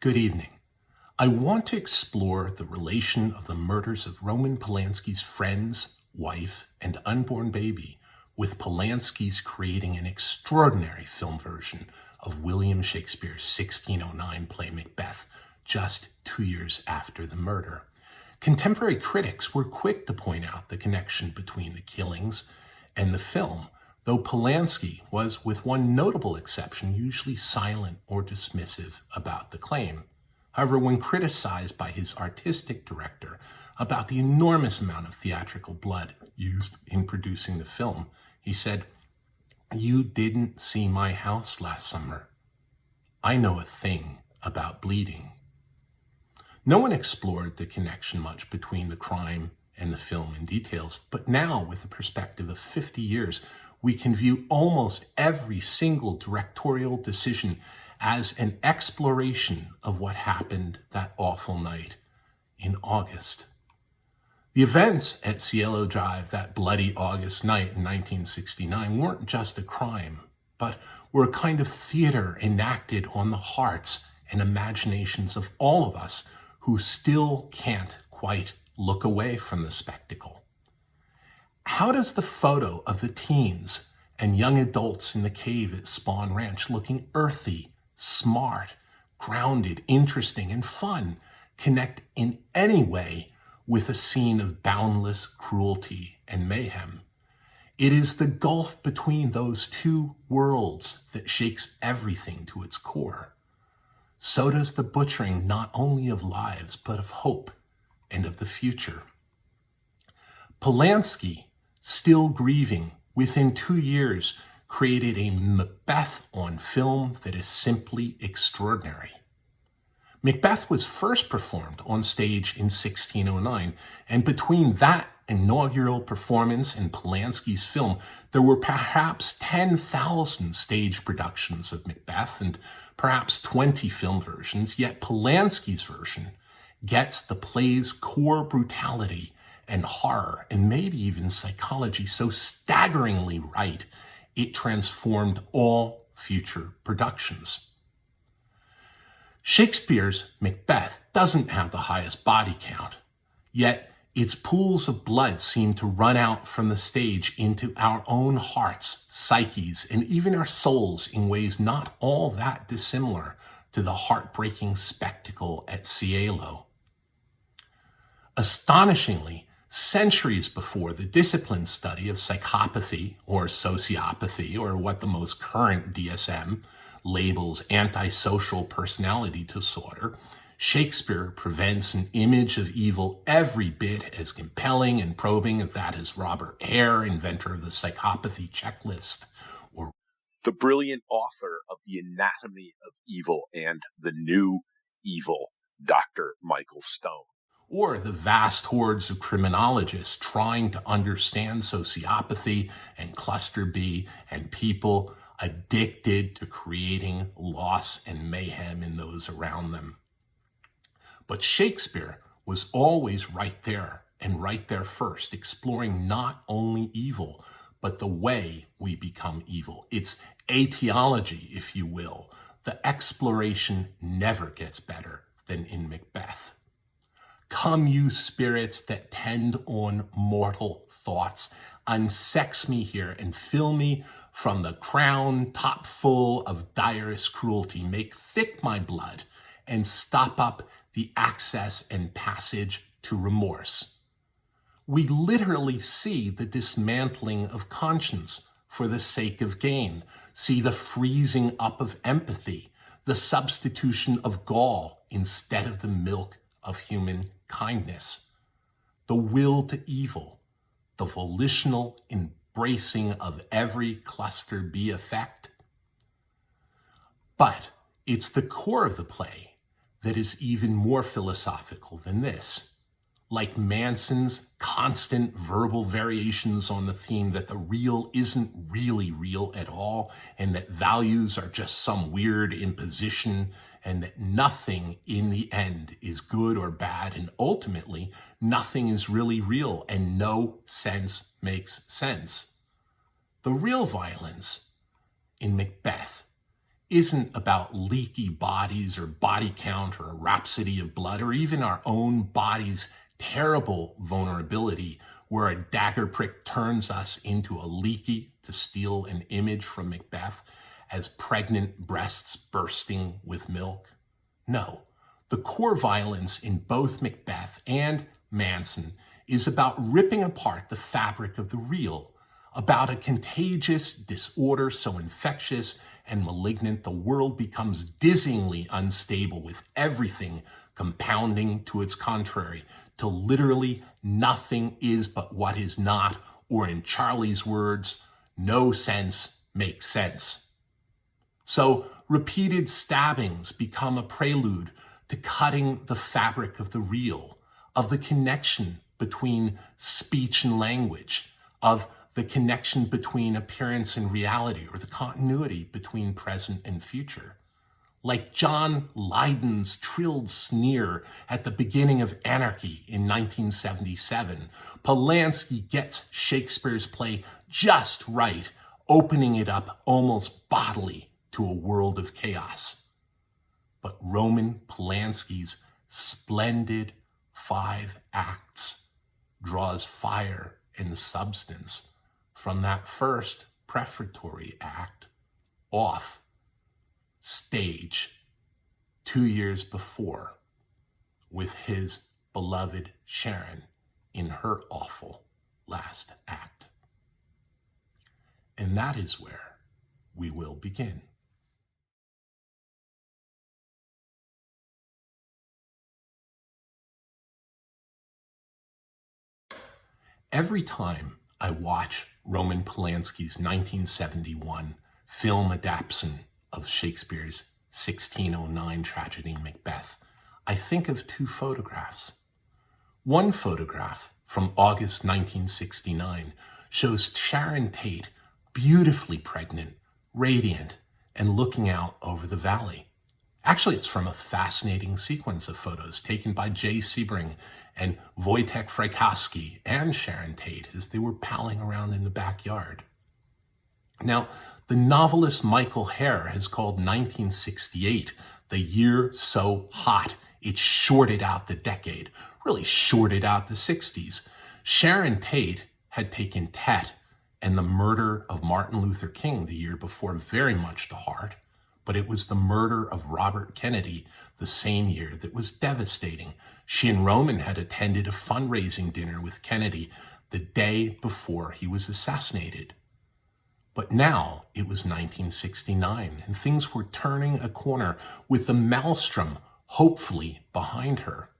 Good evening. I want to explore the relation of the murders of Roman Polanski's friends, wife, and unborn baby with Polanski's creating an extraordinary film version of William Shakespeare's 1609 play Macbeth just 2 years after the murder. Contemporary critics were quick to point out the connection between the killings and the film, though Polanski was, with one notable exception, usually silent or dismissive about the claim. However, when criticized by his artistic director about the enormous amount of theatrical blood used in producing the film, he said, "You didn't see my house last summer. I know a thing about bleeding." No one explored the connection much between the crime and the film in details, but now, with the perspective of 50 years, we can view almost every single directorial decision as an exploration of what happened that awful night in August. The events at Cielo Drive that bloody August night in 1969 weren't just a crime, but were a kind of theater enacted on the hearts and imaginations of all of us who still can't quite look away from the spectacle. How does the photo of the teens and young adults in the cave at Spawn Ranch looking earthy, smart, grounded, interesting, and fun connect in any way with a scene of boundless cruelty and mayhem? It is the gulf between those two worlds that shakes everything to its core. So does the butchering not only of lives, but of hope and of the future. Polanski, still grieving, within 2 years created a Macbeth on film that is simply extraordinary. Macbeth was first performed on stage in 1609, and between that inaugural performance and Polanski's film, there were perhaps 10,000 stage productions of Macbeth and perhaps 20 film versions, yet Polanski's version gets the play's core brutality and horror, and maybe even psychology, so staggeringly right, it transformed all future productions. Shakespeare's Macbeth doesn't have the highest body count, yet its pools of blood seem to run out from the stage into our own hearts, psyches, and even our souls in ways not all that dissimilar to the heartbreaking spectacle at Cielo. Astonishingly, centuries before the disciplined study of psychopathy or sociopathy, or what the most current DSM labels antisocial personality disorder, Shakespeare presents an image of evil every bit as compelling and probing as that as Robert Hare, inventor of the psychopathy checklist, or the brilliant author of The Anatomy of Evil and The New Evil, Dr. Michael Stone. Or the vast hordes of criminologists trying to understand sociopathy and cluster B and people addicted to creating loss and mayhem in those around them. But Shakespeare was always right there, and right there first, exploring not only evil, but the way we become evil. Its etiology, if you will. The exploration never gets better than in Macbeth. Come, you spirits that tend on mortal thoughts, unsex me here and fill me from the crown top full of direst cruelty. Make thick my blood and stop up the access and passage to remorse. We literally see the dismantling of conscience for the sake of gain, see the freezing up of empathy, the substitution of gall instead of the milk of human kindness, the will to evil, the volitional embracing of every cluster B effect. But it's the core of the play that is even more philosophical than this. Like Manson's constant verbal variations on the theme that the real isn't really real at all, and that values are just some weird imposition, and that nothing in the end is good or bad, and ultimately nothing is really real, and no sense makes sense. The real violence in Macbeth isn't about leaky bodies or body count or a rhapsody of blood or even our own body's terrible vulnerability where a dagger prick turns us into a leaky, to steal an image from Macbeth, as pregnant breasts bursting with milk. No, the core violence in both Macbeth and Manson is about ripping apart the fabric of the real, about a contagious disorder so infectious and malignant the world becomes dizzyingly unstable, with everything compounding to its contrary, till literally nothing is but what is not, or in Charlie's words, no sense makes sense. So repeated stabbings become a prelude to cutting the fabric of the real, of the connection between speech and language, of the connection between appearance and reality, or the continuity between present and future. Like John Lydon's trilled sneer at the beginning of Anarchy in 1977, Polanski gets Shakespeare's play just right, opening it up almost bodily to a world of chaos. But Roman Polanski's splendid 5 acts draws fire and substance from that first prefatory act off stage 2 years before with his beloved Sharon in her awful last act. And that is where we will begin. Every time I watch Roman Polanski's 1971 film adaptation of Shakespeare's 1609 tragedy Macbeth, I think of 2 photographs. One photograph from August 1969 shows Sharon Tate beautifully pregnant, radiant, and looking out over the valley. Actually, it's from a fascinating sequence of photos taken by Jay Sebring and Wojtek Frykowski and Sharon Tate as they were palling around in the backyard. Now, the novelist Michael Hare has called 1968 the year so hot it shorted out the decade, really shorted out the 60s. Sharon Tate had taken Tet and the murder of Martin Luther King the year before very much to heart, but it was the murder of Robert Kennedy the same year that was devastating. She and Roman had attended a fundraising dinner with Kennedy the day before he was assassinated. But now it was 1969, and things were turning a corner with the maelstrom hopefully behind her.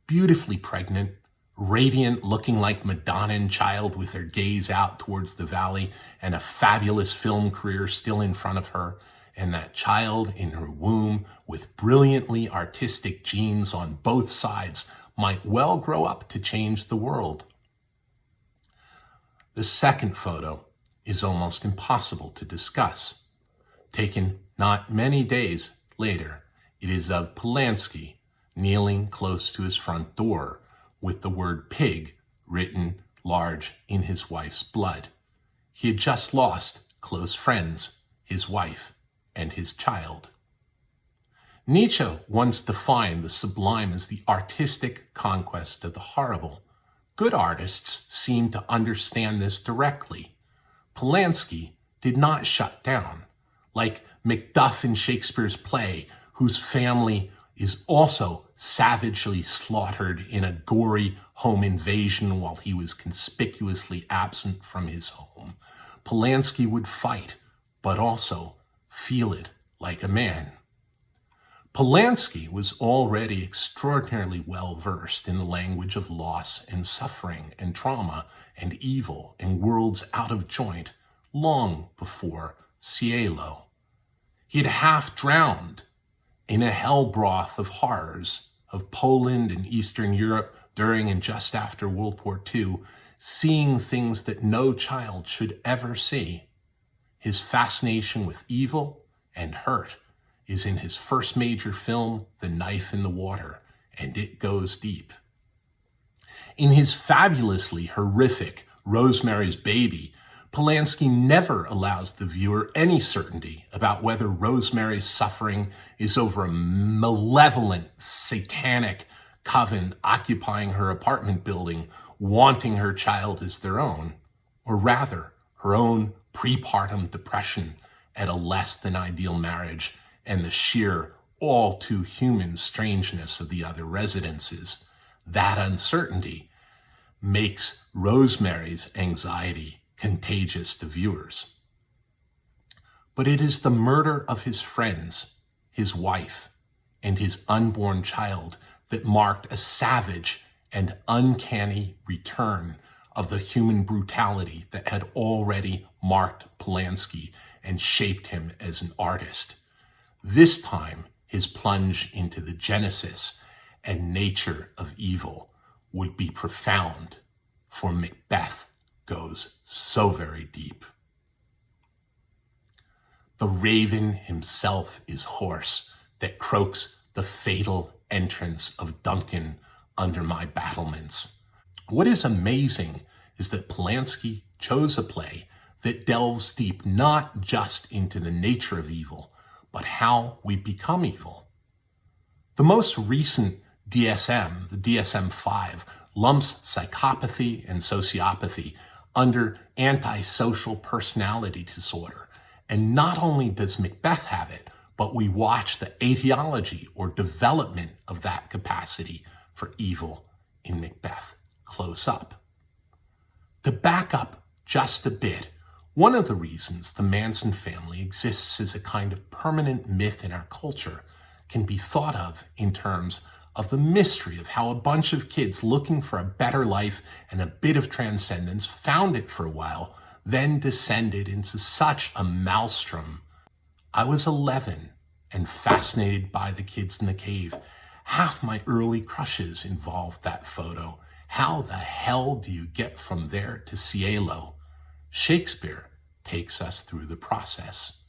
Beautifully pregnant, radiant, looking like Madonnan child with her gaze out towards the valley, and a fabulous film career still in front of her, and that child in her womb with brilliantly artistic genes on both sides might well grow up to change the world. The second photo is almost impossible to discuss. Taken not many days later, it is of Polanski kneeling close to his front door with the word pig written large in his wife's blood. He had just lost close friends, his wife, and his child. Nietzsche once defined the sublime as the artistic conquest of the horrible. Good artists seem to understand this directly. Polanski did not shut down, like Macbeth in Shakespeare's play, whose family is also savagely slaughtered in a gory home invasion while he was conspicuously absent from his home. Polanski would fight, but also feel it like a man. Polanski was already extraordinarily well versed in the language of loss and suffering and trauma and evil and worlds out of joint long before Cielo. He had half drowned in a hell broth of horrors of Poland and Eastern Europe during and just after World War II, seeing things that no child should ever see. His fascination with evil and hurt is in his first major film, The Knife in the Water, and it goes deep. In his fabulously horrific Rosemary's Baby, Polanski never allows the viewer any certainty about whether Rosemary's suffering is over a malevolent, satanic coven occupying her apartment building, wanting her child as their own, or rather her own prepartum depression at a less than ideal marriage and the sheer, all too human strangeness of the other residences. That uncertainty makes Rosemary's anxiety contagious to viewers. But it is the murder of his friends, his wife, and his unborn child that marked a savage and uncanny return of the human brutality that had already marked Polanski and shaped him as an artist. This time, his plunge into the genesis and nature of evil would be profound, for Macbeth goes so very deep. The raven himself is hoarse that croaks the fatal entrance of Duncan under my battlements. What is amazing is that Polanski chose a play that delves deep not just into the nature of evil, but how we become evil. The most recent DSM, the DSM-5, lumps psychopathy and sociopathy under antisocial personality disorder. And not only does Macbeth have it, but we watch the etiology or development of that capacity for evil in Macbeth close up. To back up just a bit, one of the reasons the Manson family exists as a kind of permanent myth in our culture can be thought of in terms of the mystery of how a bunch of kids looking for a better life and a bit of transcendence found it for a while, then descended into such a maelstrom. I was 11 and fascinated by the kids in the cave. Half my early crushes involved that photo. How the hell do you get from there to Cielo? Shakespeare takes us through the process.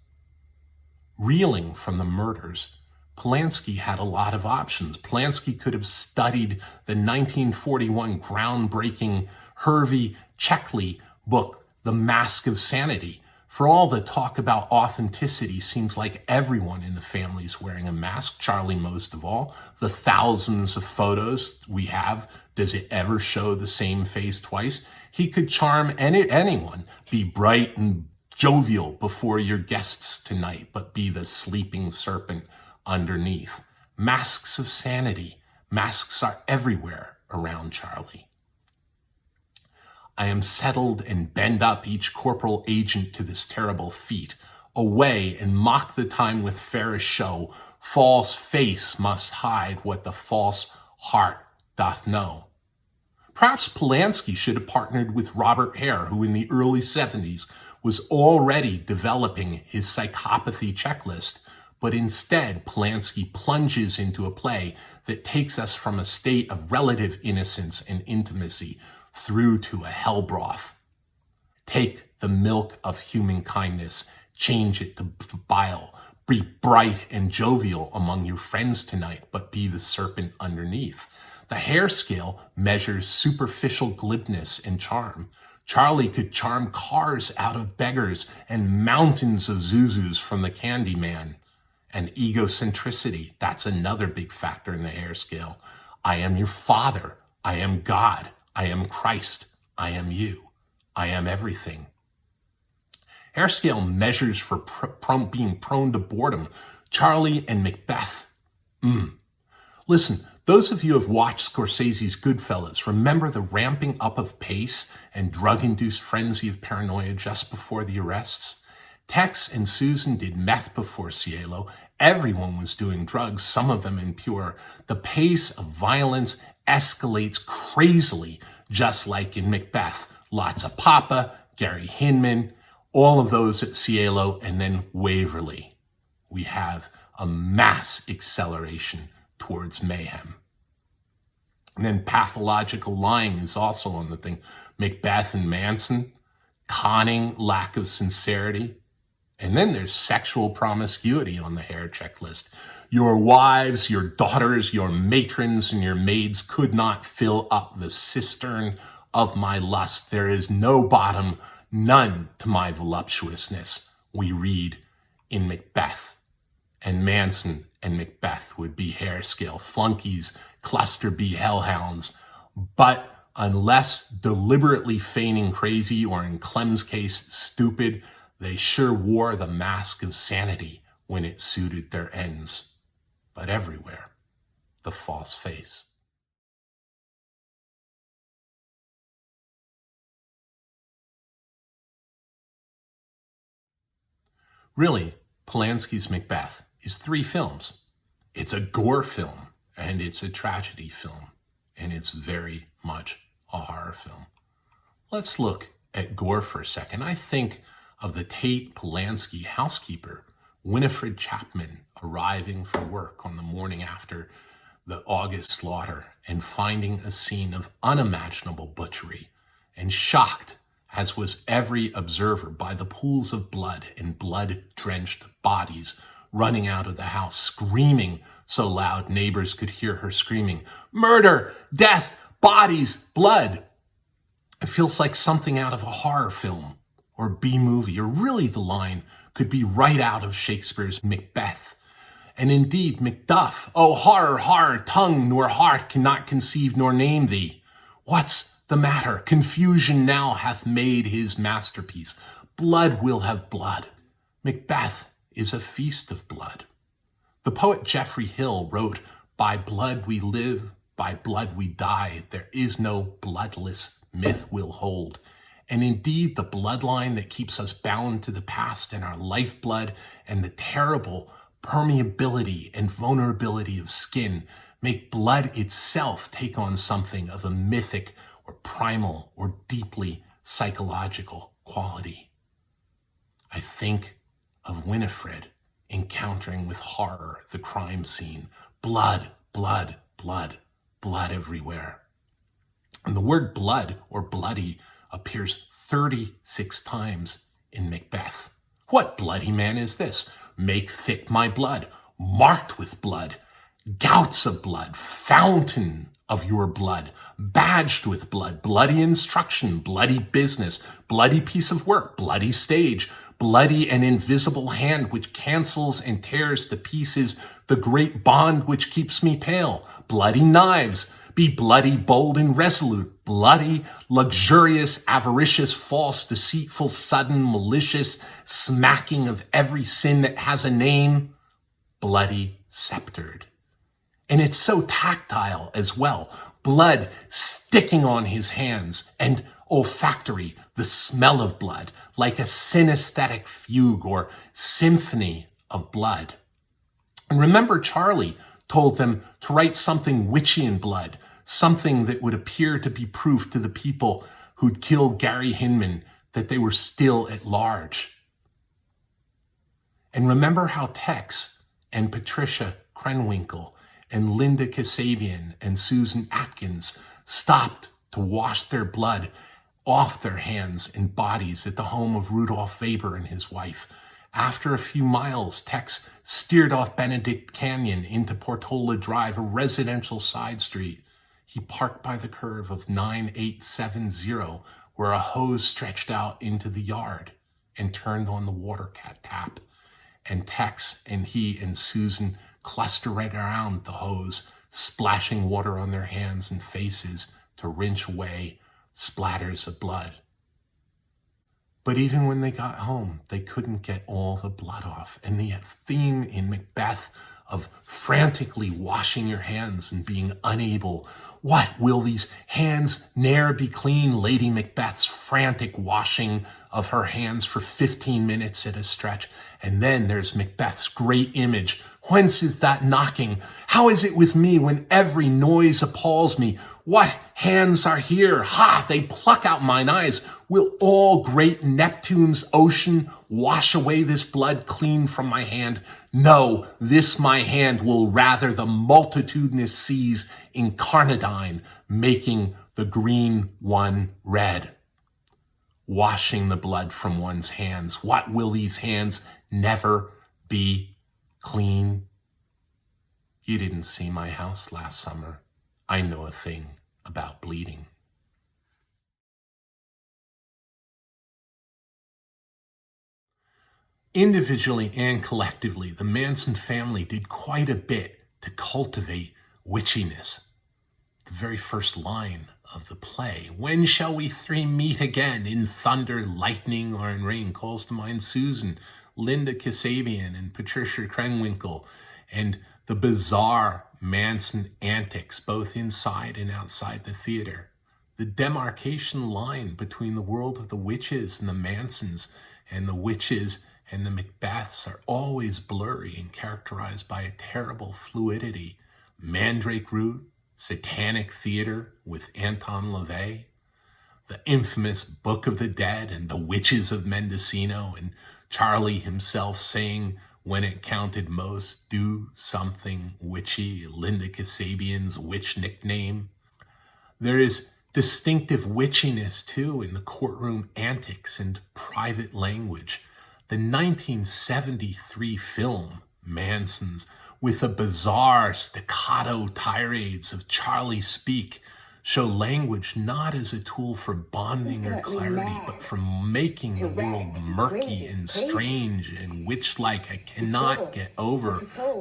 Reeling from the murders, Polanski had a lot of options. Polanski could have studied the 1941 groundbreaking Hervey Checkley book, The Mask of Sanity. For all the talk about authenticity, seems like everyone in the family is wearing a mask, Charlie most of all. The thousands of photos we have, does it ever show the same face twice? He could charm anyone, be bright and jovial before your guests tonight, but be the sleeping serpent underneath. Masks of sanity. Masks are everywhere around Charlie. I am settled and bend up each corporal agent to this terrible feat. Away and mock the time with fairest show. False face must hide what the false heart doth know. Perhaps Polanski should have partnered with Robert Hare, who in the early 70s was already developing his psychopathy checklist, but instead Polanski plunges into a play that takes us from a state of relative innocence and intimacy through to a hell broth. Take the milk of human kindness, change it to bile. Be bright and jovial among your friends tonight, but be the serpent underneath. The Hare scale measures superficial glibness and charm. Charlie could charm cars out of beggars and mountains of Zuzus from the candy man. And egocentricity, that's another big factor in the Hare scale. I am your father. I am God. I am Christ. I am you. I am everything. Hare scale measures for being prone to boredom. Charlie and Macbeth. Listen, those of you who have watched Scorsese's Goodfellas remember the ramping up of pace and drug-induced frenzy of paranoia just before the arrests? Tex and Susan did meth before Cielo. Everyone was doing drugs, some of them impure. The pace of violence escalates crazily, just like in Macbeth. Lots of Papa, Gary Hinman, all of those at Cielo, and then Waverly. We have a mass acceleration towards mayhem. And then pathological lying is also on the thing. Macbeth and Manson, conning, lack of sincerity. And then there's sexual promiscuity on the Hare checklist. Your wives, your daughters, your matrons, and your maids could not fill up the cistern of my lust. There is no bottom, none to my voluptuousness, we read in Macbeth. And Manson and Macbeth would be hair-scale flunkies, cluster B hellhounds. But unless deliberately feigning crazy or, in Clem's case, stupid, they sure wore the mask of sanity when it suited their ends. But everywhere, the false face. Really, Polanski's Macbeth is 3 films. It's a gore film, and it's a tragedy film, and it's very much a horror film. Let's look at gore for a second. I think of the Tate Polanski housekeeper, Winifred Chapman, arriving for work on the morning after the August slaughter and finding a scene of unimaginable butchery, and shocked, as was every observer, by the pools of blood and blood-drenched bodies running out of the house, screaming so loud neighbors could hear her screaming, "Murder! Death! Bodies! Blood!" It feels like something out of a horror film or B-movie, or really the line could be right out of Shakespeare's Macbeth. And indeed, Macduff, "Oh, horror, horror, tongue nor heart cannot conceive nor name thee." What's the matter? Confusion now hath made his masterpiece. Blood will have blood. Macbeth is a feast of blood. The poet Geoffrey Hill wrote, "By blood we live, by blood we die. There is no bloodless myth will hold." And indeed, the bloodline that keeps us bound to the past and our lifeblood and the terrible permeability and vulnerability of skin make blood itself take on something of a mythic or primal or deeply psychological quality. I think of Winifred encountering with horror the crime scene. Blood, blood, blood, blood everywhere. And the word blood or bloody appears 36 times in Macbeth. What bloody man is this? Make thick my blood, marked with blood, gouts of blood, fountain of your blood, badged with blood, bloody instruction, bloody business, bloody piece of work, bloody stage, bloody and invisible hand which cancels and tears to pieces the great bond which keeps me pale, bloody knives, be bloody, bold, and resolute, bloody, luxurious, avaricious, false, deceitful, sudden, malicious, smacking of every sin that has a name, bloody, sceptered. And it's so tactile as well. Blood sticking on his hands, and olfactory, the smell of blood, like a synesthetic fugue or symphony of blood. And remember, Charlie told them to write something witchy in blood, something that would appear to be proof to the people who'd killed Gary Hinman that they were still at large. And remember how Tex and Patricia Krenwinkel and Linda Kasabian and Susan Atkins stopped to wash their blood off their hands and bodies at the home of Rudolph Weber and his wife. After a few miles, Tex steered off Benedict Canyon into Portola Drive, a residential side street. He parked by the curve of 9870, where a hose stretched out into the yard, and turned on the water tap. And Tex and he and Susan cluster right around the hose, splashing water on their hands and faces to wrench away splatters of blood. But even when they got home, they couldn't get all the blood off. And the theme in Macbeth of frantically washing your hands and being unable. What, will these hands ne'er be clean? Lady Macbeth's frantic washing of her hands for 15 minutes at a stretch. And then there's Macbeth's great image. Whence is that knocking? How is it with me when every noise appalls me? What hands are here? Ha! They pluck out mine eyes. Will all great Neptune's ocean wash away this blood clean from my hand? No, this my hand will rather the multitudinous seas incarnadine, making the green one red. Washing the blood from one's hands. What, will these hands never be clean? You didn't see my house last summer. I know a thing about bleeding. Individually and collectively, the Manson family did quite a bit to cultivate witchiness. The very first line of the play, "When shall we three meet again in thunder, lightning, or in rain?" calls to mind Susan, Linda Kasabian, and Patricia Krenwinkel, and the bizarre Manson antics both inside and outside the theater. The demarcation line between the world of the witches and the Mansons and the witches and the Macbeths are always blurry and characterized by a terrible fluidity. Mandrake Root, Satanic Theater with Anton LaVey, the infamous Book of the Dead and the Witches of Mendocino, and Charlie himself saying when it counted most, "Do something witchy," Linda Kasabian's witch nickname. There is distinctive witchiness too in the courtroom antics and private language. The 1973 film, Manson's, with the bizarre staccato tirades of Charlie speak, show language not as a tool for bonding or clarity, but for making the world murky and strange and witch-like. I cannot get over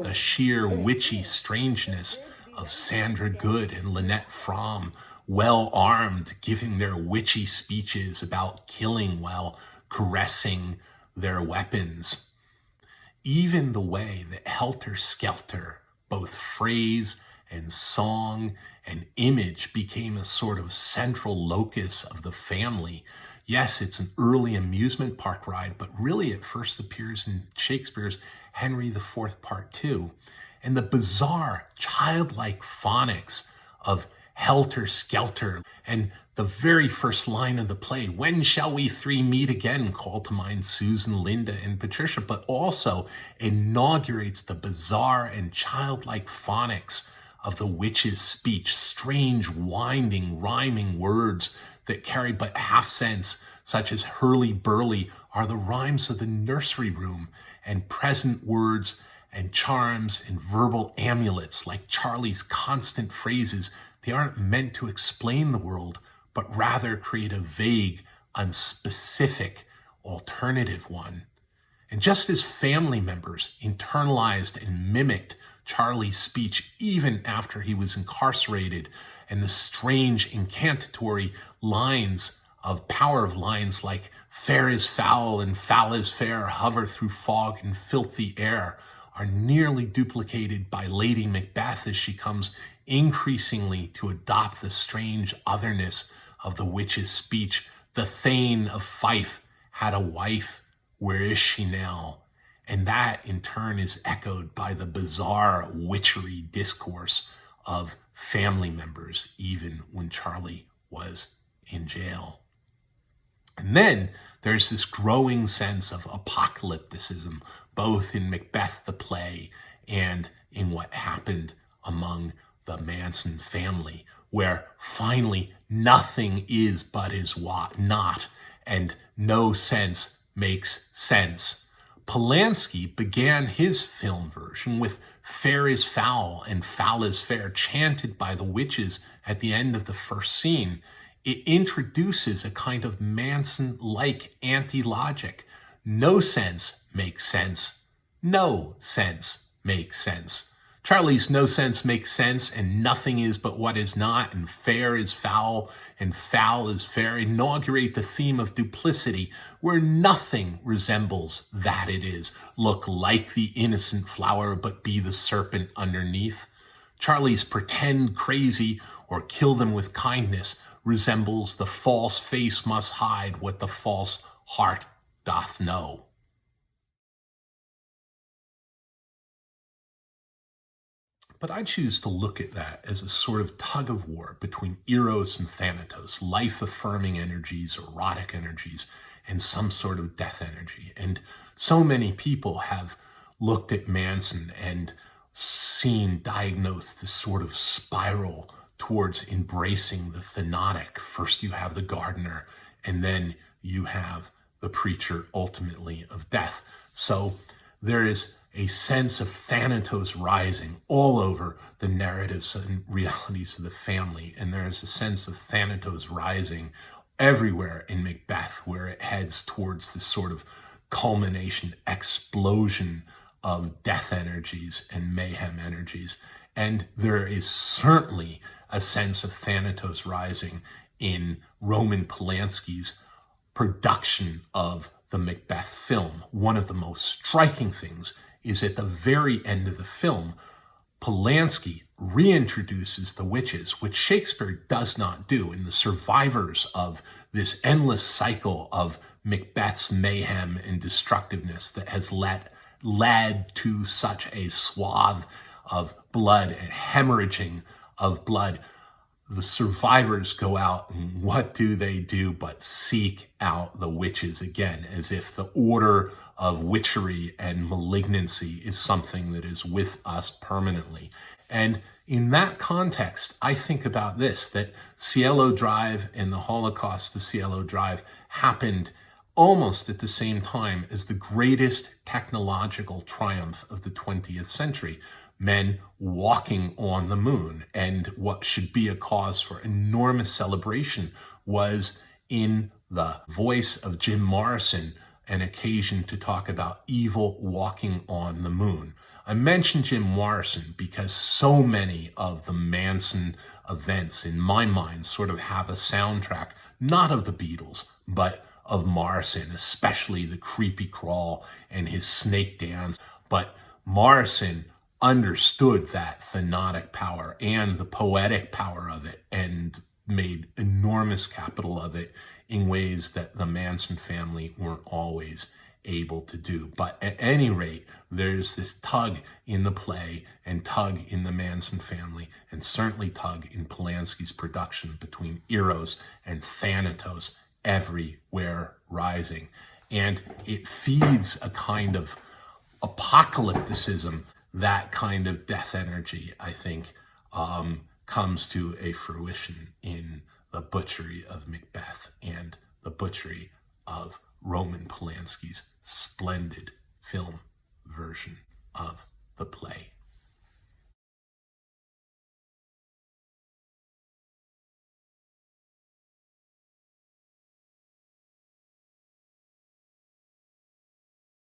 the sheer witchy strangeness of Sandra Good and Lynette Fromm, well armed, giving their witchy speeches about killing while caressing their weapons. Even the way that Helter Skelter, both phrase and song and image, became a sort of central locus of the family. Yes, it's an early amusement park ride, but really it first appears in Shakespeare's Henry IV, Part 2. And the bizarre, childlike phonics of Helter Skelter and the very first line of the play, "When shall we three meet again?" called to mind Susan, Linda, and Patricia, but also inaugurates the bizarre and childlike phonics of the witch's speech, strange, winding, rhyming words that carry but half sense, such as hurly-burly, are the rhymes of the nursery room, and present words and charms and verbal amulets like Charlie's constant phrases. They aren't meant to explain the world, but rather create a vague, unspecific alternative one. And just as family members internalized and mimicked Charlie's speech even after he was incarcerated, and the strange incantatory lines of power of lines like "fair is foul and foul is fair, hover through fog and filthy air," are nearly duplicated by Lady Macbeth as she comes increasingly to adopt the strange otherness of the witch's speech. "The Thane of Fife had a wife, where is she now?" And that in turn is echoed by the bizarre witchery discourse of family members, even when Charlie was in jail. And then there's this growing sense of apocalypticism, both in Macbeth the play and in what happened among the Manson family, where finally nothing is but is not, and no sense makes sense. Polanski began his film version with "fair is foul and foul is fair" chanted by the witches at the end of the first scene. It introduces a kind of Manson-like anti-logic. No sense makes sense. No sense makes sense. Charlie's "no sense makes sense" and "nothing is but what is not," and "fair is foul and foul is fair" inaugurate the theme of duplicity, where nothing resembles that it is. Look like the innocent flower, but be the serpent underneath. Charlie's "pretend crazy or kill them with kindness" resembles "the false face must hide what the false heart doth know." But I choose to look at that as a sort of tug of war between Eros and Thanatos, life-affirming energies, erotic energies, and some sort of death energy. And so many people have looked at Manson and diagnosed this sort of spiral towards embracing the thanatic. First you have the gardener, and then you have the preacher, ultimately, of death. So there is a sense of Thanatos rising all over the narratives and realities of the family. And there is a sense of Thanatos rising everywhere in Macbeth, where it heads towards this sort of culmination, explosion of death energies and mayhem energies. And there is certainly a sense of Thanatos rising in Roman Polanski's production of the Macbeth film. One of the most striking things is at the very end of the film, Polanski reintroduces the witches, which Shakespeare does not do. In the survivors of this endless cycle of Macbeth's mayhem and destructiveness that has led to such a swath of blood and hemorrhaging of blood, the survivors go out, and what do they do but seek out the witches again, as if the order of witchery and malignancy is something that is with us permanently. And in that context, I think about this, that Cielo Drive and the Holocaust of Cielo Drive happened almost at the same time as the greatest technological triumph of the 20th century. Men walking on the moon. And what should be a cause for enormous celebration was, in the voice of Jim Morrison, an occasion to talk about evil walking on the moon. I mention Jim Morrison because so many of the Manson events, in my mind, sort of have a soundtrack, not of the Beatles, but of Morrison, especially the creepy crawl and his snake dance. But Morrison understood that thanatic power and the poetic power of it and made enormous capital of it in ways that the Manson family weren't always able to do. But at any rate, there's this tug in the play and tug in the Manson family, and certainly tug in Polanski's production between Eros and Thanatos, everywhere rising. And it feeds a kind of apocalypticism. That kind of death energy, I think, comes to a fruition in the butchery of Macbeth and the butchery of Roman Polanski's splendid film version of the play.